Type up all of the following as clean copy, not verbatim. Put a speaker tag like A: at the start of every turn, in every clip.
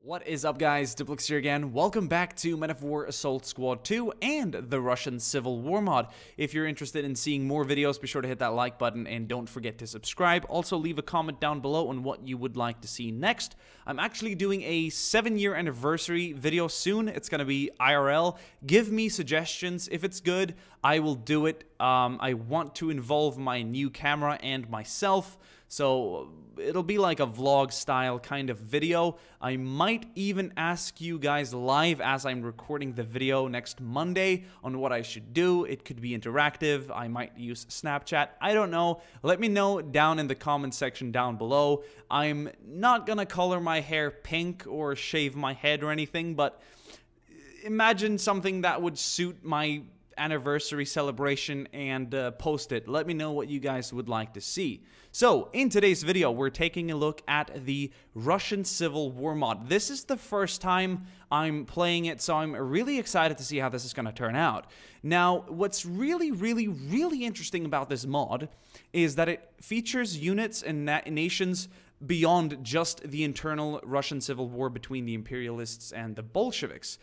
A: What is up, guys? Diplex here again. Welcome back to Men of War Assault Squad 2 and the Russian Civil War mod. If you're interested in seeing more videos, be sure to hit that like button and don't forget to subscribe. Also, leave a comment down below on what you would like to see next. I'm actually doing a 7-year anniversary video soon. It's going to be IRL. Give me suggestions. If it's good, I will do it. I want to involve my new camera and myself. So it'll be like a vlog style kind of video. I might even ask you guys live as I'm recording the video next Monday on what I should do. It could be interactive. I might use Snapchat. I don't know. Let me know down in the comment section down below. I'm not gonna color my hair pink or shave my head or anything, but imagine something that would suit my anniversary celebration and post it. Let me know what you guys would like to see. So in today's video, we're taking a look at the Russian Civil War mod. This is the first time I'm playing it, so I'm really excited to see how this is going to turn out. Now, what's really interesting about this mod is that it features units and nations beyond just the internal Russian Civil War between the imperialists and the Bolsheviks,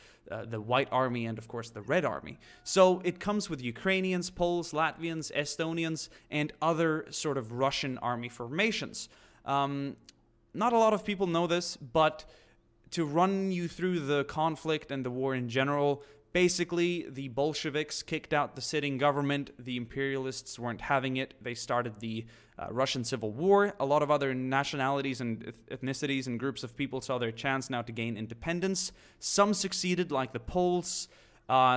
A: the White Army and, of course, the Red Army. So it comes with Ukrainians, Poles, Latvians, Estonians, and other sort of Russian army formations. Not a lot of people know this, but to run you through the conflict and the war in general, basically, the Bolsheviks kicked out the sitting government. The imperialists weren't having it. They started the Russian Civil War. A lot of other nationalities and ethnicities and groups of people saw their chance now to gain independence. Some succeeded, like the Poles.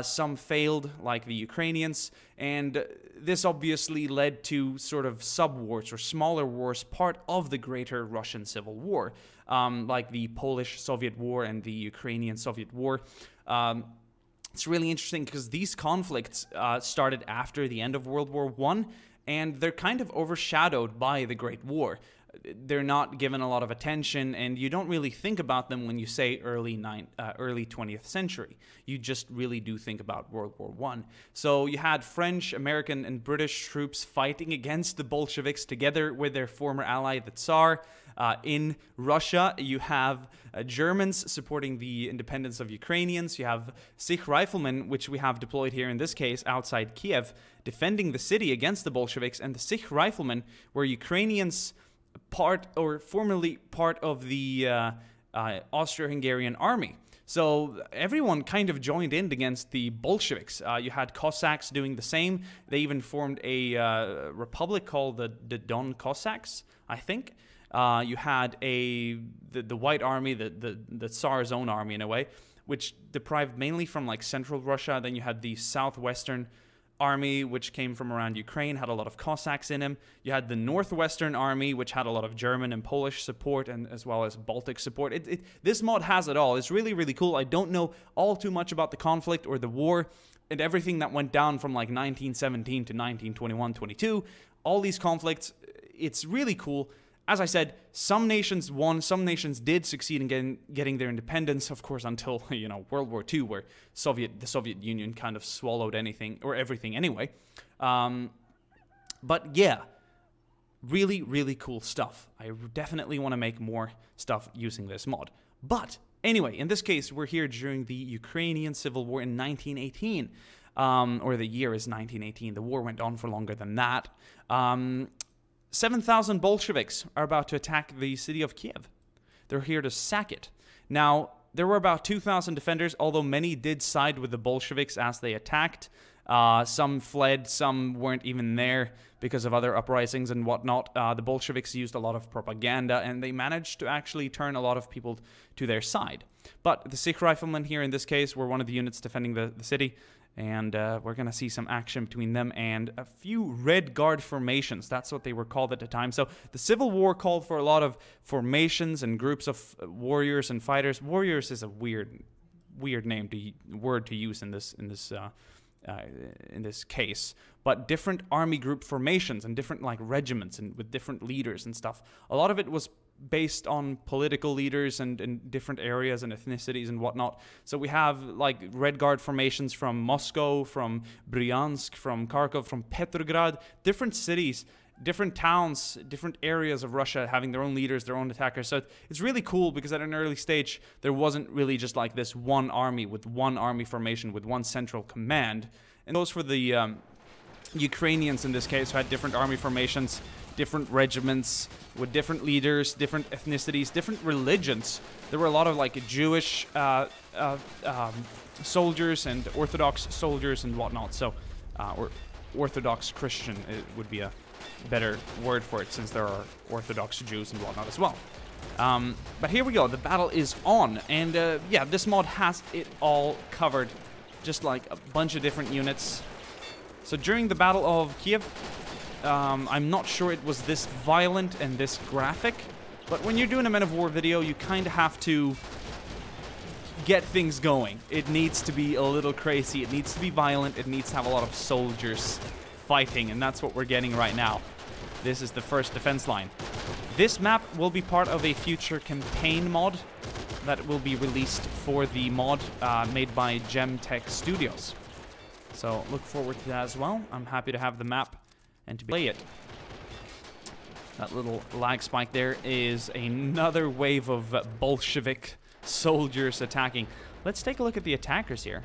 A: Some failed, like the Ukrainians. And this obviously led to sort of sub-wars or smaller wars, part of the greater Russian Civil War, like the Polish-Soviet War and the Ukrainian-Soviet War. It's really interesting because these conflicts started after the end of World War I, and they're kind of overshadowed by the Great War. They're not given a lot of attention, and you don't really think about them when you say early 20th century. You just really do think about World War I. So you had French, American, and British troops fighting against the Bolsheviks together with their former ally, the Tsar. In Russia, you have Germans supporting the independence of Ukrainians. You have Sikh riflemen, which we have deployed here in this case outside Kiev, defending the city against the Bolsheviks. And the Sikh riflemen were Ukrainians, formerly part of the Austro-Hungarian army. So everyone kind of joined in against the Bolsheviks. You had Cossacks doing the same. They even formed a republic called the Don Cossacks, I think. You had the White Army, the Tsar's own army in a way, which deprived mainly from like central Russia. Then you had the southwestern army, which came from around Ukraine, had a lot of Cossacks in him. You had the northwestern army, which had a lot of German and Polish support, and as well as Baltic support. This mod has it all. It's really cool. I don't know all too much about the conflict or the war and everything that went down from like 1917 to 1921-22. All these conflicts, it's really cool. As I said, some nations won, some nations did succeed in getting their independence, of course, until, you know, World War II, where the Soviet Union kind of swallowed anything, or everything anyway. But yeah, really cool stuff. I definitely want to make more stuff using this mod. But anyway, in this case, we're here during the Ukrainian Civil War in 1918. Or the year is 1918. The war went on for longer than that. 7,000 Bolsheviks are about to attack the city of Kiev. They're here to sack it. Now, there were about 2,000 defenders, although many did side with the Bolsheviks as they attacked. Some fled, some weren't even there because of other uprisings and whatnot. The Bolsheviks used a lot of propaganda, and they managed to actually turn a lot of people to their side. But the Sikh riflemen here in this case were one of the units defending the city. And we're going to see some action between them and a few Red Guard formations. That's what they were called at the time. So the Civil War called for a lot of formations and groups of warriors and fighters. Warriors is a weird word to use in this case. But different army group formations and different like regiments and with different leaders and stuff. A lot of it was based on political leaders and in different areas and ethnicities and whatnot. So we have like Red Guard formations from Moscow, from Bryansk, from Kharkov, from Petrograd, different cities different towns, different areas of Russia having their own leaders, their own attackers. So it's really cool because at an early stage, there wasn't really just like this one army with one army formation with one central command. And those for the Ukrainians in this case, who had different army formations, different regiments with different leaders, different ethnicities, different religions. There were a lot of like Jewish soldiers and Orthodox soldiers and whatnot. So, or Orthodox Christian it would be a better word for it, since there are Orthodox Jews and whatnot as well. But here we go. The battle is on, and yeah, this mod has it all covered, just like a bunch of different units. So during the Battle of Kiev, I'm not sure it was this violent and this graphic, but when you're doing a Men of War video, you kind of have to get things going. It needs to be a little crazy, it needs to be violent, it needs to have a lot of soldiers fighting, and that's what we're getting right now. This is the first defense line. This map will be part of a future campaign mod that will be released for the mod made by Gemtech Studios. So look forward to that as well. I'm happy to have the map and to play it. That little lag spike there is another wave of Bolshevik soldiers attacking. Let's take a look at the attackers here.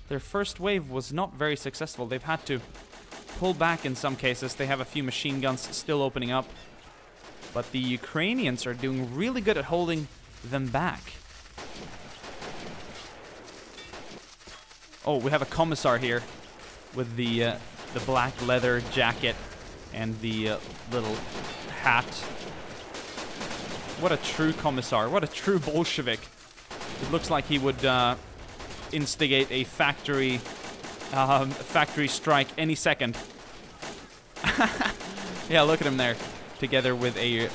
A: Their first wave was not very successful. They've had to pull back in some cases. They have a few machine guns still opening up. But the Ukrainians are doing really good at holding them back. Oh, we have a commissar here with the black leather jacket and the little hat. What a true commissar. What a true Bolshevik. It looks like he would instigate a factory strike any second. Yeah, look at him there, together with a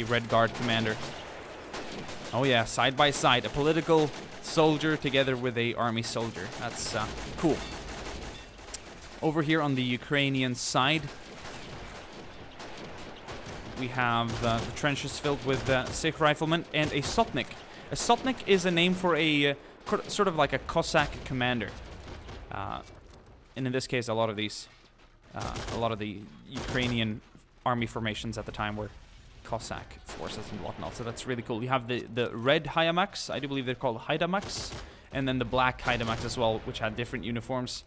A: Red Guard commander. Oh yeah, side by side, a political soldier together with a army soldier. That's cool. Over here on the Ukrainian side, we have the trenches filled with Sikh riflemen and a Sotnik. A Sotnik is a name for a sort of like a Cossack commander. And in this case, a lot of the Ukrainian army formations at the time were Cossack forces and whatnot. So that's really cool. You have the red Haidamaks, I do believe they're called Haidamaks, and then the black Haidamaks as well, which had different uniforms.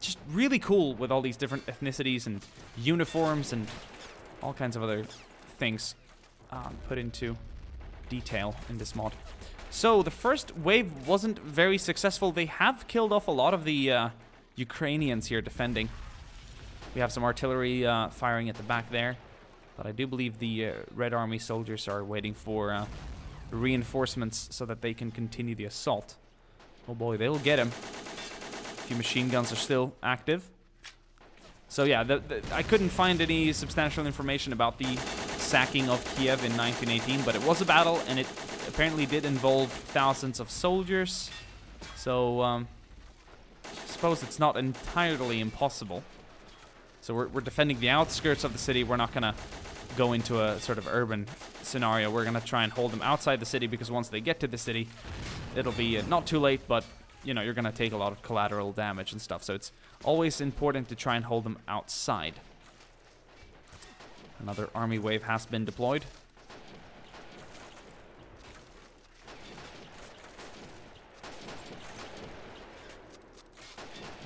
A: Just really cool with all these different ethnicities and uniforms and all kinds of other things put into detail in this mod. So the first wave wasn't very successful. They have killed off a lot of the Ukrainians here defending. We have some artillery firing at the back there, but I do believe the Red Army soldiers are waiting for reinforcements so that they can continue the assault. Oh boy, they'll get him. A few machine guns are still active. So yeah, I couldn't find any substantial information about the sacking of Kiev in 1918, but it was a battle, and it apparently did involve thousands of soldiers. So I suppose it's not entirely impossible. So we're defending the outskirts of the city. We're not going to go into a sort of urban scenario. We're going to try and hold them outside the city, because once they get to the city, it'll be not too late, but you know, you're going to take a lot of collateral damage and stuff. So it's always important to try and hold them outside. Another army wave has been deployed.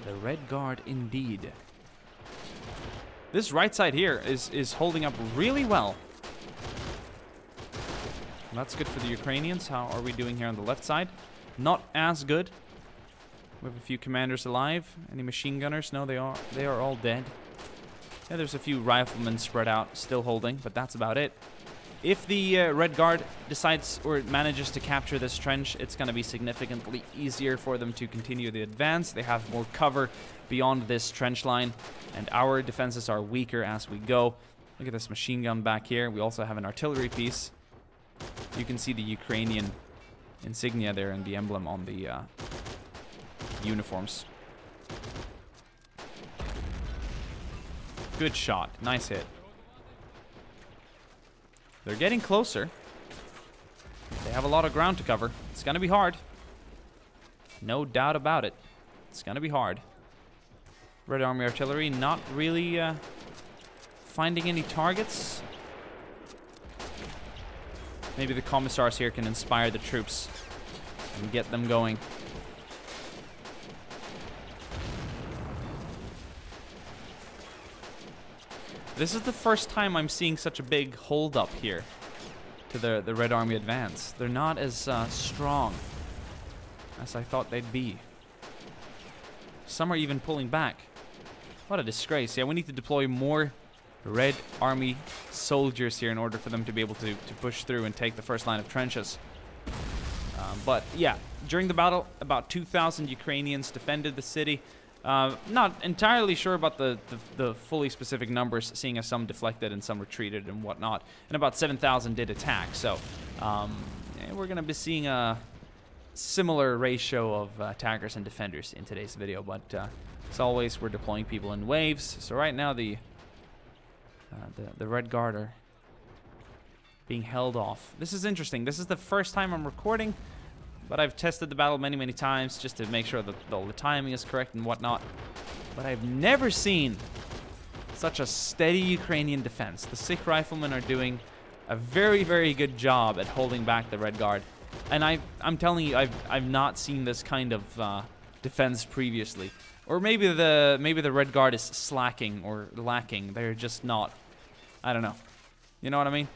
A: The Red Guard indeed. This right side here is holding up really well. And that's good for the Ukrainians. How are we doing here on the left side? Not as good. We have a few commanders alive. Any machine gunners? No, they are all dead. Yeah, there's a few riflemen spread out, still holding, but that's about it. If the Red Guard decides or manages to capture this trench, it's going to be significantly easier for them to continue the advance. They have more cover beyond this trench line, and our defenses are weaker as we go. Look at this machine gun back here. We also have an artillery piece. You can see the Ukrainian insignia there and the emblem on the uniforms. Good shot. Nice hit. They're getting closer. They have a lot of ground to cover. It's going to be hard. No doubt about it. It's going to be hard. Red Army artillery not really finding any targets. Maybe the commissars here can inspire the troops and get them going. This is the first time I'm seeing such a big hold up here to the Red Army advance. They're not as strong as I thought they'd be. Some are even pulling back. What a disgrace. Yeah, we need to deploy more Red Army soldiers here in order for them to be able to push through and take the first line of trenches. But yeah, during the battle, about 2,000 Ukrainians defended the city. Not entirely sure about the fully specific numbers, seeing as some deflected and some retreated and whatnot. And about 7,000 did attack. So we're going to be seeing a similar ratio of attackers and defenders in today's video. But as always, we're deploying people in waves. So right now the Red Guard are being held off. This is interesting. This is the first time I'm recording, but I've tested the battle many times just to make sure that all the timing is correct and whatnot. But I've never seen such a steady Ukrainian defense. The Sikh riflemen are doing a very good job at holding back the Red Guard. And I'm telling you, I've not seen this kind of defense previously. Or maybe the Red Guard is slacking or lacking. They're just not. I don't know. You know what I mean?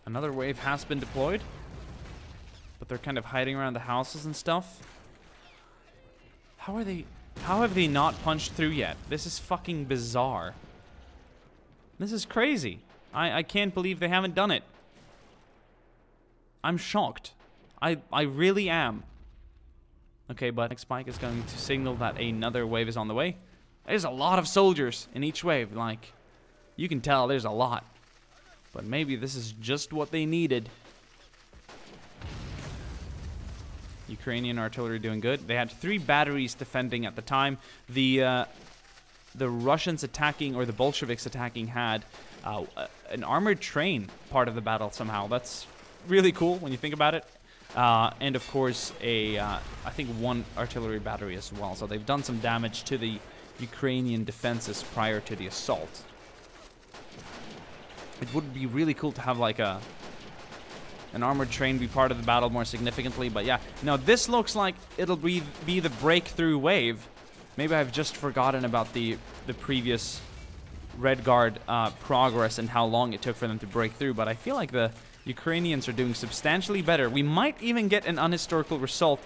A: Another wave has been deployed, but they're kind of hiding around the houses and stuff. How have they not punched through yet? This is fucking bizarre. This is crazy. I can't believe they haven't done it. I'm shocked. I really am. Okay, but next spike is going to signal that another wave is on the way. There's a lot of soldiers in each wave. Like, you can tell there's a lot. But maybe this is just what they needed. Ukrainian artillery doing good. They had 3 batteries defending at the time. The Russians attacking, or the Bolsheviks attacking, had an armored train part of the battle somehow. That's really cool when you think about it. And of course, I think 1 artillery battery as well. So they've done some damage to the Ukrainian defenses prior to the assault. It would be really cool to have like an armored train be part of the battle more significantly. But yeah, now this looks like it'll be the breakthrough wave. Maybe I've just forgotten about the previous Red Guard progress and how long it took for them to break through. But I feel like the Ukrainians are doing substantially better. We might even get an unhistorical result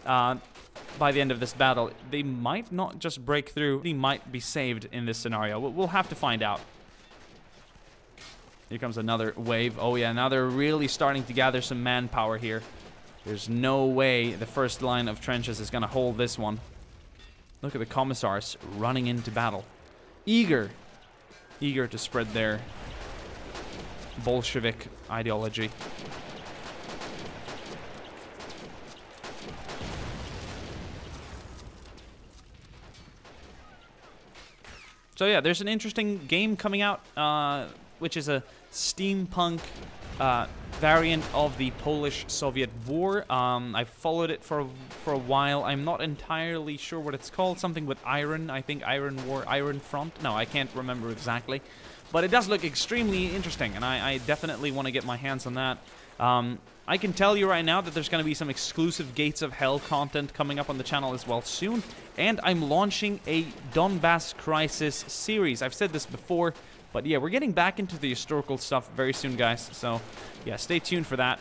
A: by the end of this battle. They might not just break through. They might be saved in this scenario. We'll have to find out. Here comes another wave. Oh yeah, now they're really starting to gather some manpower here. There's no way the first line of trenches is going to hold this one. Look at the commissars running into battle. Eager to spread their Bolshevik ideology. So yeah, there's an interesting game coming out, which is a steampunk variant of the Polish-Soviet War. I've followed it for a while. I'm not entirely sure what it's called. Something with iron. I think Iron War, Iron Front. No, I can't remember exactly. But it does look extremely interesting, and I definitely want to get my hands on that. I can tell you right now that there's going to be some exclusive Gates of Hell content coming up on the channel as well soon. And I'm launching a Donbass Crisis series. I've said this before, but yeah, we're getting back into the historical stuff very soon, guys. So yeah, stay tuned for that.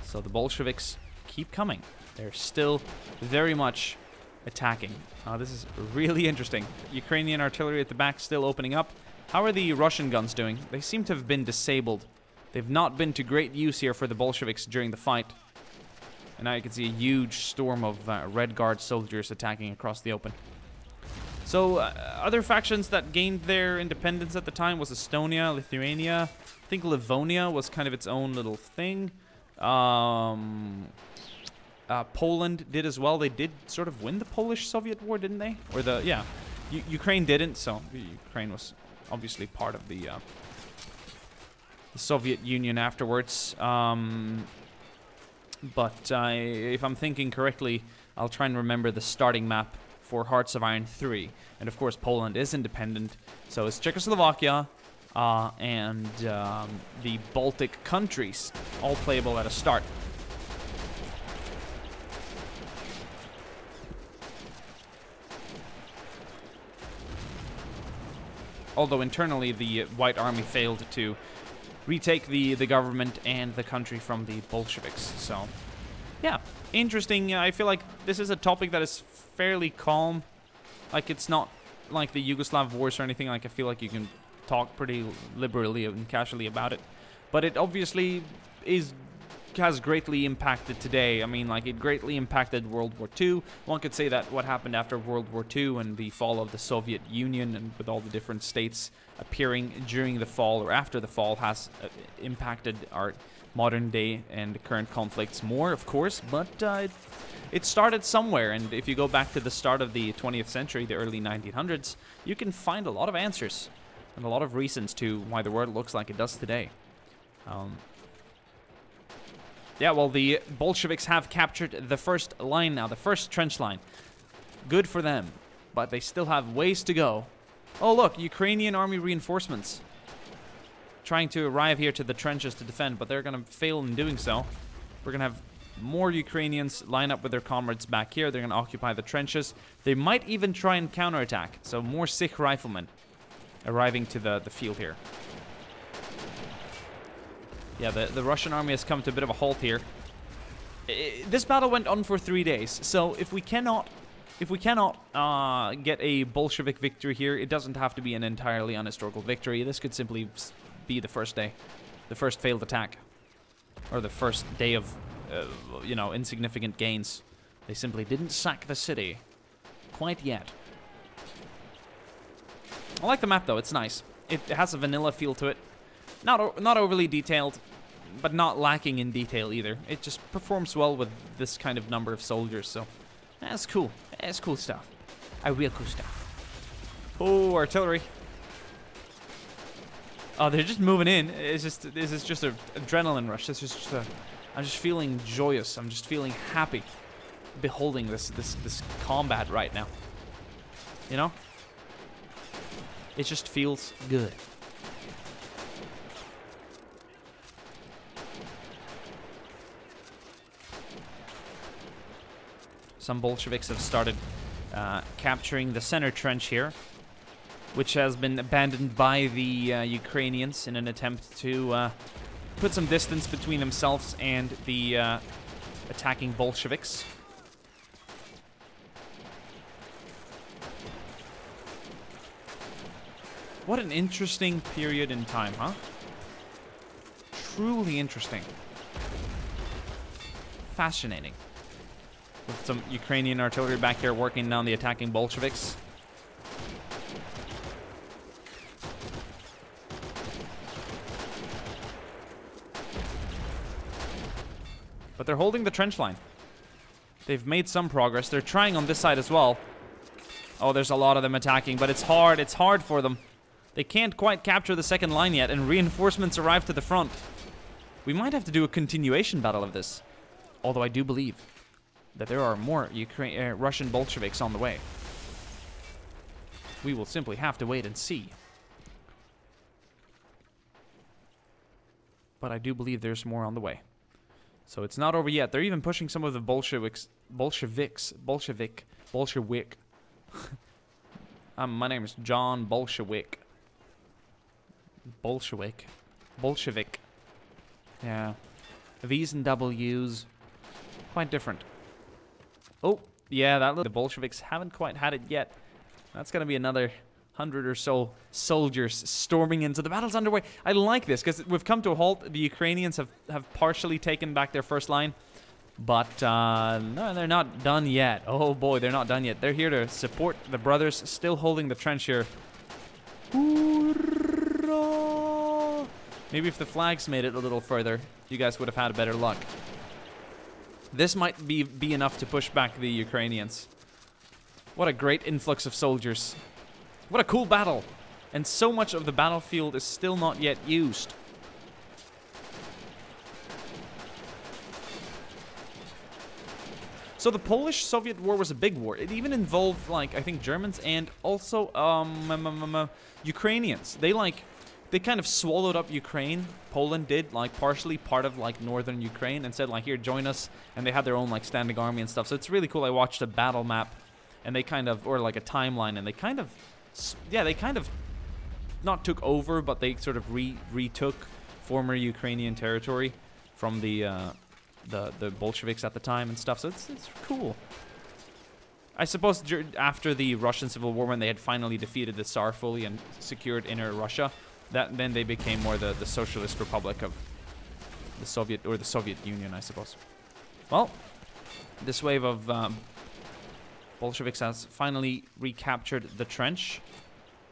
A: So the Bolsheviks keep coming. They're still very much attacking. This is really interesting. Ukrainian artillery at the back still opening up. How are the Russian guns doing? They seem to have been disabled. They've not been to great use here for the Bolsheviks during the fight. And now you can see a huge storm of Red Guard soldiers attacking across the open. So, other factions that gained their independence at the time was Estonia, Lithuania. I think Livonia was kind of its own little thing. Poland did as well. They did sort of win the Polish-Soviet War, didn't they? Or yeah. Ukraine didn't, so Ukraine was obviously part of the Soviet Union afterwards. But if I'm thinking correctly, I'll try and remember the starting map for Hearts of Iron 3. And of course, Poland is independent, so it's Czechoslovakia and the Baltic countries, all playable at a start. Although internally, the White Army failed to retake the government and the country from the Bolsheviks. So, yeah, interesting. I feel like this is a topic that is fairly calm. Like, it's not like the Yugoslav wars or anything. Like, I feel like you can talk pretty liberally and casually about it. But it obviously has greatly impacted today. I mean, like, it greatly impacted World War II. One could say that what happened after World War II and the fall of the Soviet Union, and with all the different states appearing during the fall or after the fall, has impacted our modern day and current conflicts more, of course, but it started somewhere. And if you go back to the start of the 20th century, the early 1900s, you can find a lot of answers and a lot of reasons to why the world looks like it does today. Yeah, well, the Bolsheviks have captured the first line now, the first trench line. Good for them, but they still have ways to go. Oh, look, Ukrainian army reinforcements trying to arrive here to the trenches to defend, but they're going to fail in doing so. We're going to have more Ukrainians line up with their comrades back here. They're going to occupy the trenches. They might even try and counterattack, so more Sikh riflemen arriving to the field here. Yeah, the Russian army has come to a bit of a halt here. This battle went on for 3 days, so if we cannot get a Bolshevik victory here, it doesn't have to be an entirely unhistorical victory. This could simply be the first day, the first failed attack, or the first day of, you know, insignificant gains. They simply didn't sack the city quite yet. I like the map though; it's nice. It has a vanilla feel to it. Not overly detailed, but not lacking in detail either. It just performs well with this kind of number of soldiers, so that's cool. That's cool stuff. Real cool stuff. Oh, artillery. Oh, they're just moving in. This is just an adrenaline rush. This is just I'm just feeling joyous. I'm just feeling happy beholding this combat right now. You know? It just feels good. Some Bolsheviks have started capturing the center trench here, which has been abandoned by the Ukrainians in an attempt to put some distance between themselves and the attacking Bolsheviks. What an interesting period in time, huh? Truly interesting. Fascinating. With some Ukrainian artillery back here working on the attacking Bolsheviks. But they're holding the trench line. They've made some progress. They're trying on this side as well. Oh, there's a lot of them attacking, but it's hard. It's hard for them. They can't quite capture the second line yet, and reinforcements arrive to the front. We might have to do a continuation battle of this. Although I do believe that there are more Russian Bolsheviks on the way. We will simply have to wait and see. But I do believe there's more on the way. So it's not over yet. They're even pushing some of the Bolshevik. My name is John Bolshevik. Bolshevik. Yeah. V's and W's. Quite different. Oh, yeah, the Bolsheviks haven't quite had it yet. That's going to be another 100 or so soldiers storming into the battle's underway. I like this because we've come to a halt. The Ukrainians have partially taken back their first line. But no, they're not done yet. Oh boy, they're not done yet. They're here to support the brothers, still holding the trench here. Hoorah! Maybe if the flags made it a little further, you guys would have had better luck. This might be enough to push back the Ukrainians. What a great influx of soldiers. What a cool battle. And so much of the battlefield is still not yet used. So the Polish-Soviet war was a big war. It even involved, like, I think Germans and also Ukrainians. They kind of swallowed up Ukraine. Poland did, like, partially part of, like, northern Ukraine and said, like, here, join us. And they had their own, like, standing army and stuff. So it's really cool. I watched a battle map and they kind of, or like a timeline, and they kind of, yeah, they kind of not took over, but they sort of retook former Ukrainian territory from the Bolsheviks at the time and stuff. So it's cool. I suppose after the Russian Civil War, when they had finally defeated the Tsar fully and secured inner Russia, then they became more the Socialist Republic of the Soviet Union, I suppose. Well, this wave of Bolsheviks has finally recaptured the trench.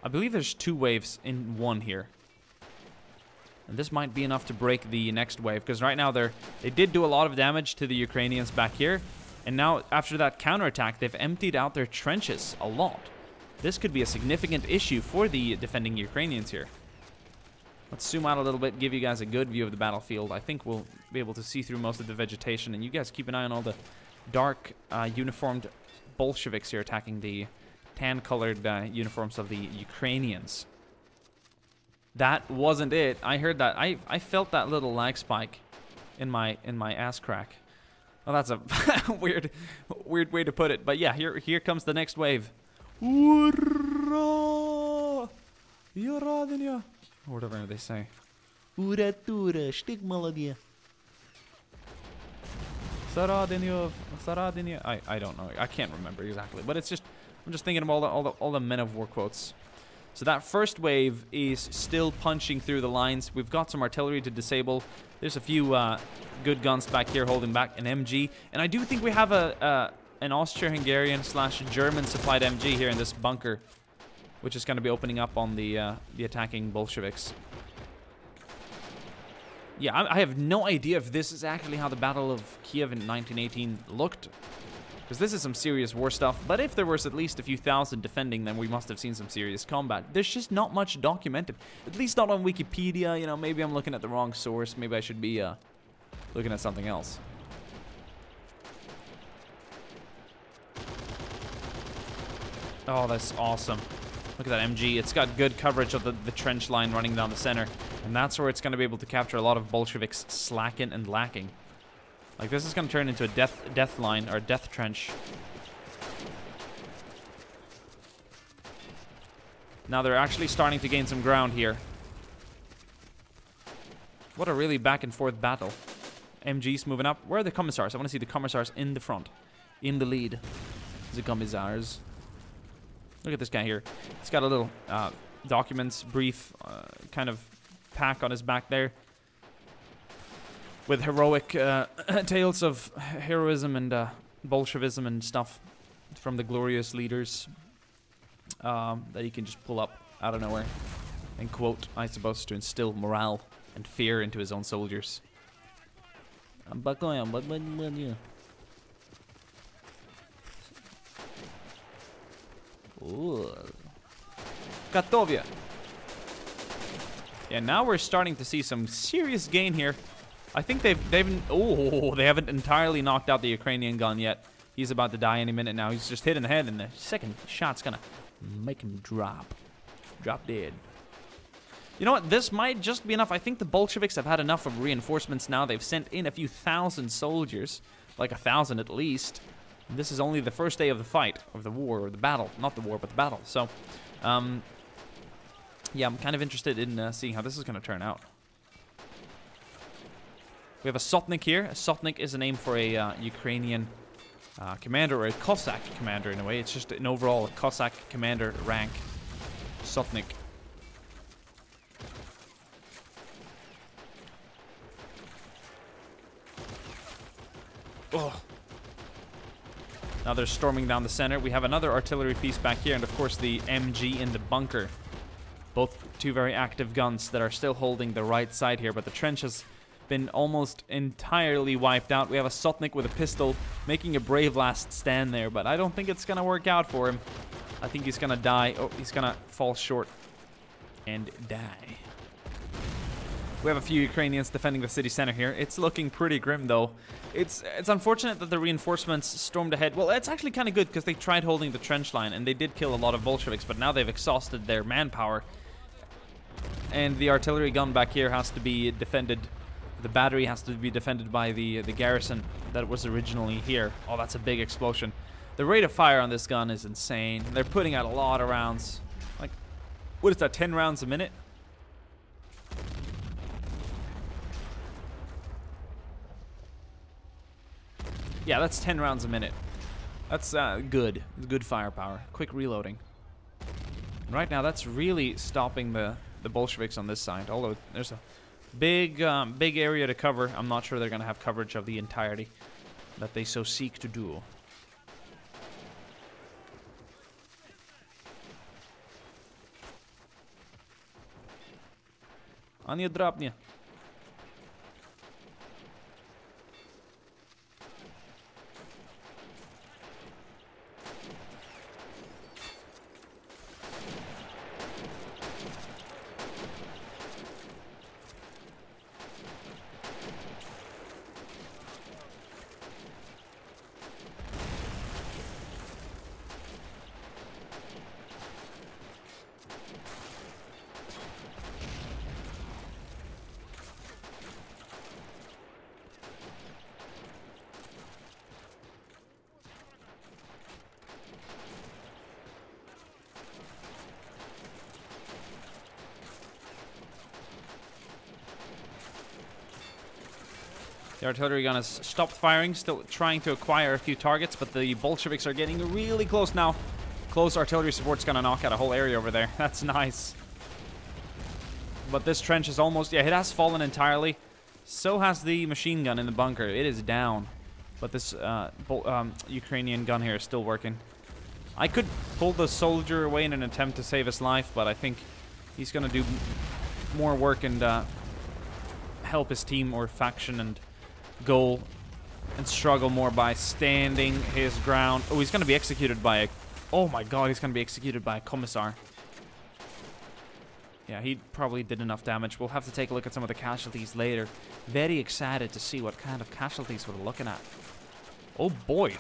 A: I believe there's 2 waves in one here. And this might be enough to break the next wave, because right now they did do a lot of damage to the Ukrainians back here. And now, after that counterattack, they've emptied out their trenches a lot. This could be a significant issue for the defending Ukrainians here. Let's zoom out a little bit, give you guys a good view of the battlefield. I think we'll be able to see through most of the vegetation. And you guys keep an eye on all the dark, uniformed Bolsheviks here attacking the tan-colored uniforms of the Ukrainians. That wasn't it. I heard that. I felt that little lag spike in my ass crack. Well, that's a weird way to put it. But yeah, here comes the next wave. Or whatever they say. I don't know. I can't remember exactly. But it's just, I'm just thinking of all the Men of War quotes. So that first wave is still punching through the lines. We've got some artillery to disable. There's a few good guns back here holding back an MG. And I do think we have an Austro-Hungarian / German supplied MG here in this bunker, which is going to be opening up on the attacking Bolsheviks. Yeah, I have no idea if this is actually how the Battle of Kiev in 1918 looked. Because this is some serious war stuff. But if there was at least a few thousand defending, then we must have seen some serious combat. There's just not much documented. At least not on Wikipedia. You know, maybe I'm looking at the wrong source. Maybe I should be looking at something else. Oh, that's awesome. Look at that MG. It's got good coverage of the trench line running down the center. And that's where it's going to be able to capture a lot of Bolsheviks slacking and lacking. Like, this is going to turn into a death line, or death trench. Now they're actually starting to gain some ground here. What a really back and forth battle. MG's moving up. Where are the commissars? I want to see the commissars in the front. In the lead. The commissars. Look at this guy here. He's got a little documents, brief kind of pack on his back there. With heroic tales of heroism and Bolshevism and stuff from the glorious leaders that you can just pull up out of nowhere and quote, I suppose, to instill morale and fear into his own soldiers. Katovia. Yeah, now we're starting to see some serious gain here. I think they haven't entirely knocked out the Ukrainian gun yet. He's about to die any minute now. He's just hit in the head, and the second shot's gonna make him drop dead. You know what? This might just be enough. I think the Bolsheviks have had enough of reinforcements now. They've sent in a few thousand soldiers, like 1,000 at least. And this is only the first day of the fight, of the war, or the battle. Not the war, but the battle. So, yeah, I'm kind of interested in seeing how this is going to turn out. We have a Sotnik here. A Sotnik is a name for a Ukrainian commander, or a Cossack commander in a way. It's just an overall Cossack commander rank. Sotnik. Oh. Now they're storming down the center. We have another artillery piece back here, and of course the MG in the bunker. Both two very active guns that are still holding the right side here, but the trench has been almost entirely wiped out. We have a Sotnik with a pistol making a brave last stand there, but I don't think it's gonna work out for him. I think he's gonna die. Oh, he's gonna fall short and die. We have a few Ukrainians defending the city center here. It's looking pretty grim, though. It's unfortunate that the reinforcements stormed ahead. Well, it's actually kind of good because they tried holding the trench line, and they did kill a lot of Bolsheviks, but now they've exhausted their manpower. And the artillery gun back here has to be defended. The battery has to be defended by the garrison that was originally here. Oh, that's a big explosion. The rate of fire on this gun is insane. They're putting out a lot of rounds. Like, what is that, 10 rounds a minute? Yeah, that's 10 rounds a minute. That's good. Good firepower. Quick reloading. Right now, that's really stopping the Bolsheviks on this side. Although there's a big area to cover. I'm not sure they're going to have coverage of the entirety that they so seek to do. Anya drapnie. The artillery gun has stopped firing, still trying to acquire a few targets, but the Bolsheviks are getting really close now. Close artillery support's gonna knock out a whole area over there. That's nice. But this trench is almost... yeah, it has fallen entirely. So has the machine gun in the bunker. It is down. But this Ukrainian gun here is still working. I could pull the soldier away in an attempt to save his life, but I think he's gonna do more work and help his team or faction and goal and struggle more by standing his ground. Oh, he's gonna be executed by a... oh my god, he's gonna be executed by a commissar. Yeah, he probably did enough damage. We'll have to take a look at some of the casualties later. Very excited to see what kind of casualties we're looking at. Oh boy.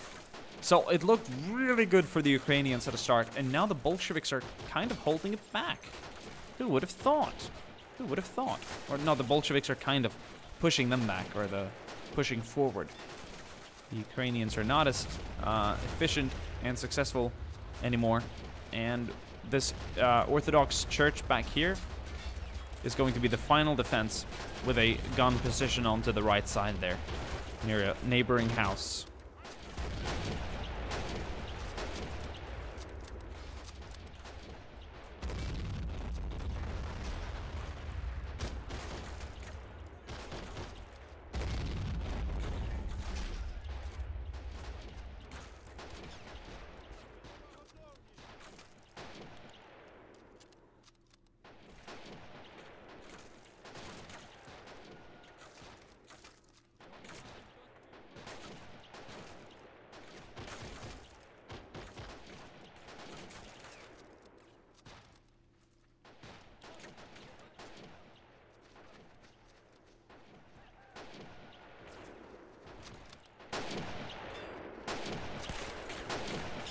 A: So it looked really good for the Ukrainians at the start, and now the Bolsheviks are kind of holding it back. Who would have thought? Who would have thought? Or no, the Bolsheviks are kind of pushing them back, or the pushing forward. The Ukrainians are not as efficient and successful anymore, and this Orthodox church back here is going to be the final defense with a gun position onto the right side there, near a neighboring house.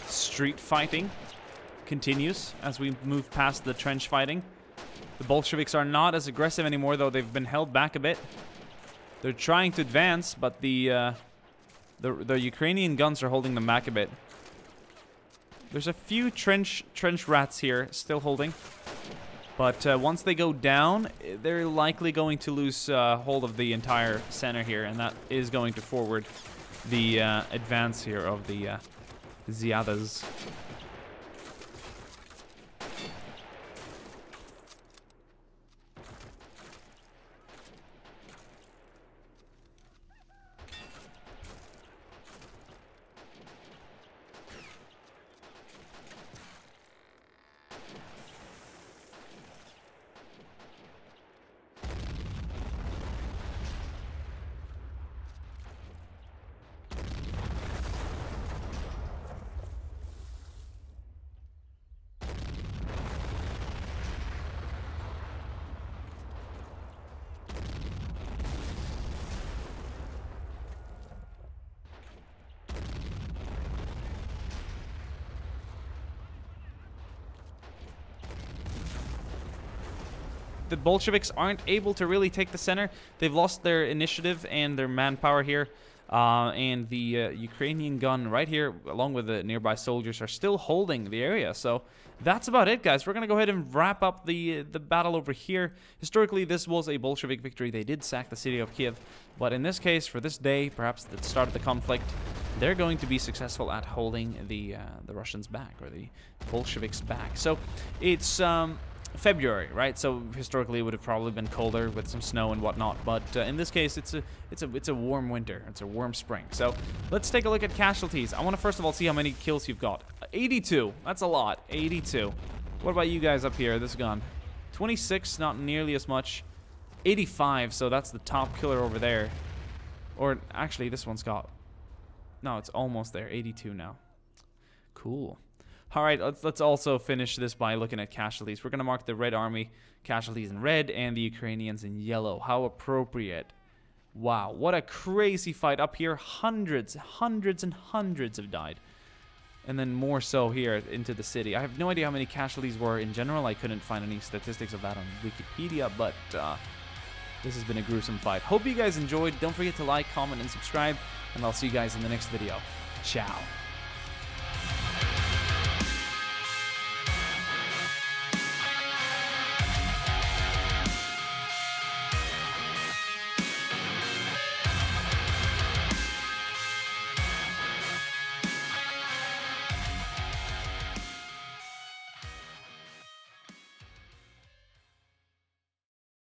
A: Street fighting continues as we move past the trench fighting. The Bolsheviks are not as aggressive anymore, though they've been held back a bit. They're trying to advance, but the Ukrainian guns are holding them back a bit. There's a few trench rats here still holding, but once they go down, they're likely going to lose hold of the entire center here, and that is going to forward the advance here of the Ziadas. the Bolsheviks aren't able to really take the center. They've lost their initiative and their manpower here. And the Ukrainian gun right here, along with the nearby soldiers, are still holding the area. So that's about it, guys. We're going to go ahead and wrap up the battle over here. Historically, this was a Bolshevik victory. They did sack the city of Kiev. But in this case, for this day, perhaps the start of the conflict, they're going to be successful at holding the Russians back, or the Bolsheviks back. So it's February, right? So historically it would have probably been colder with some snow and whatnot, but in this case it's a warm winter. It's a warm spring. So let's take a look at casualties. I want to first of all see how many kills you've got. 82. That's a lot. 82. What about you guys up here? This gun. 26. Not nearly as much. 85. So that's the top killer over there. Or actually, this one's got. No, it's almost there. 82 now. Cool. All right, let's also finish this by looking at casualties. We're going to mark the Red Army casualties in red and the Ukrainians in yellow. How appropriate. Wow, what a crazy fight. Up here, hundreds and hundreds have died. And then more so here into the city. I have no idea how many casualties were in general. I couldn't find any statistics of that on Wikipedia, but this has been a gruesome fight. Hope you guys enjoyed. Don't forget to like, comment, and subscribe, and I'll see you guys in the next video. Ciao.